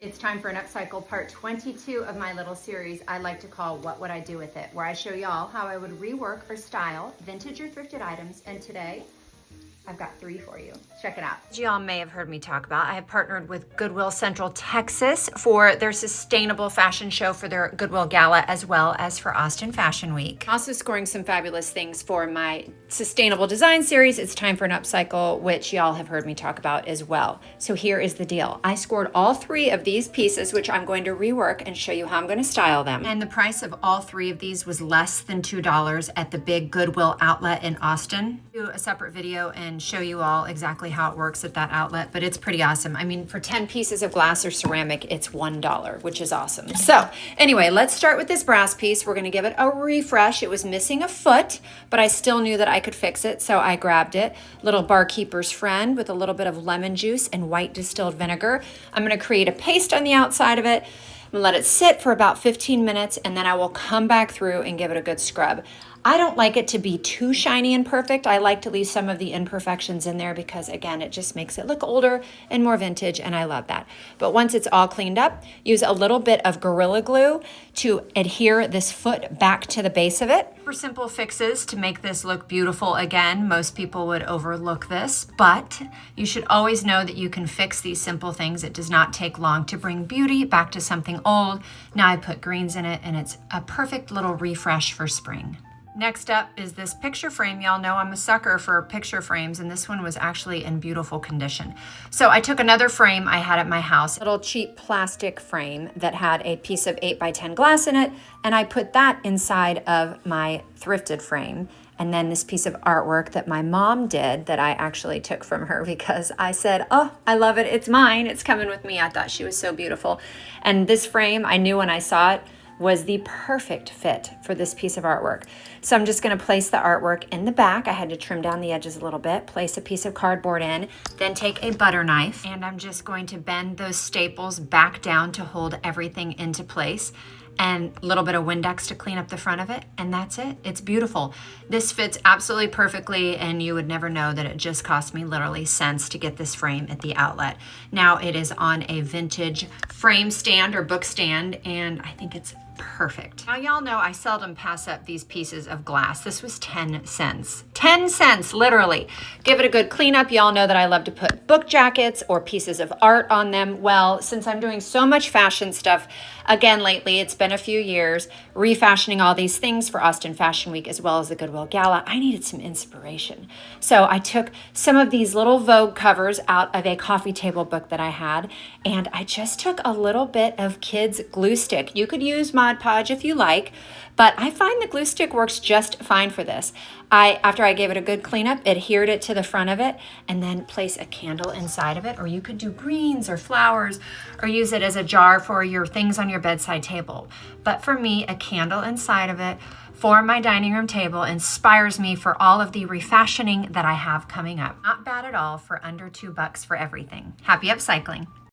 It's time for an upcycle part 22 of my little series I like to call What Would I Do With It, where I show y'all how I would rework or style vintage or thrifted items. And today I've got 3 for you. Check it out. As y'all may have heard me talk about, I have partnered with Goodwill Central Texas for their sustainable fashion show for their Goodwill Gala, as well as for Austin Fashion Week. Also scoring some fabulous things for my sustainable design series. It's time for an upcycle, which y'all have heard me talk about as well. So here is the deal. I scored all 3 of these pieces, which I'm going to rework and show you how I'm going to style them. And the price of all 3 of these was less than $2 at the big Goodwill outlet in Austin. Do a separate video and show you all exactly how it works at that outlet, but it's pretty awesome. I mean, for 10 pieces of glass or ceramic, it's $1, which is awesome. So anyway, let's start with this brass piece. We're gonna give it a refresh. It was missing a foot, but I still knew that I could fix it, so I grabbed it. Little barkeeper's friend with a little bit of lemon juice and white distilled vinegar. I'm gonna create a paste on the outside of it. I'm gonna let it sit for about 15 minutes, and then I will come back through and give it a good scrub. I don't like it to be too shiny and perfect. I like to leave some of the imperfections in there because, again, it just makes it look older and more vintage, and I love that. But once it's all cleaned up, use a little bit of Gorilla Glue to adhere this foot back to the base of it. For simple fixes to make this look beautiful again, most people would overlook this, but you should always know that you can fix these simple things. It does not take long to bring beauty back to something old. Now I put greens in it, and it's a perfect little refresh for spring. Next up is this picture frame. Y'all know I'm a sucker for picture frames, and this one was actually in beautiful condition. So I took another frame I had at my house, a little cheap plastic frame that had a piece of 8x10 glass in it, and I put that inside of my thrifted frame. And then this piece of artwork that my mom did that I actually took from her because I said, oh, I love it, it's mine, it's coming with me. I thought she was so beautiful. And this frame, I knew when I saw it, was the perfect fit for this piece of artwork. So I'm just gonna place the artwork in the back. I had to trim down the edges a little bit, place a piece of cardboard in, then take a butter knife, and I'm just going to bend those staples back down to hold everything into place, and a little bit of Windex to clean up the front of it, and that's it. It's beautiful. This fits absolutely perfectly, and you would never know that it just cost me literally cents to get this frame at the outlet. Now it is on a vintage frame stand or book stand, and I think it's perfect. Now y'all know I seldom pass up these pieces of glass. This was 10 cents. 10 cents, literally. Give it a good cleanup. Y'all know that I love to put book jackets or pieces of art on them. Well, since I'm doing so much fashion stuff, again lately, it's been a few years, refashioning all these things for Austin Fashion Week as well as the Goodwill Gala, I needed some inspiration. So I took some of these little Vogue covers out of a coffee table book that I had, and I just took a little bit of kids glue stick. You could use Mod Podge if you like, but I find the glue stick works just fine for this. After I gave it a good cleanup, adhered it to the front of it, and then place a candle inside of it, or you could do greens or flowers, or use it as a jar for your things on your bedside table. But for me, a candle inside of it for my dining room table inspires me for all of the refashioning that I have coming up. Not bad at all for under $2 for everything. Happy upcycling.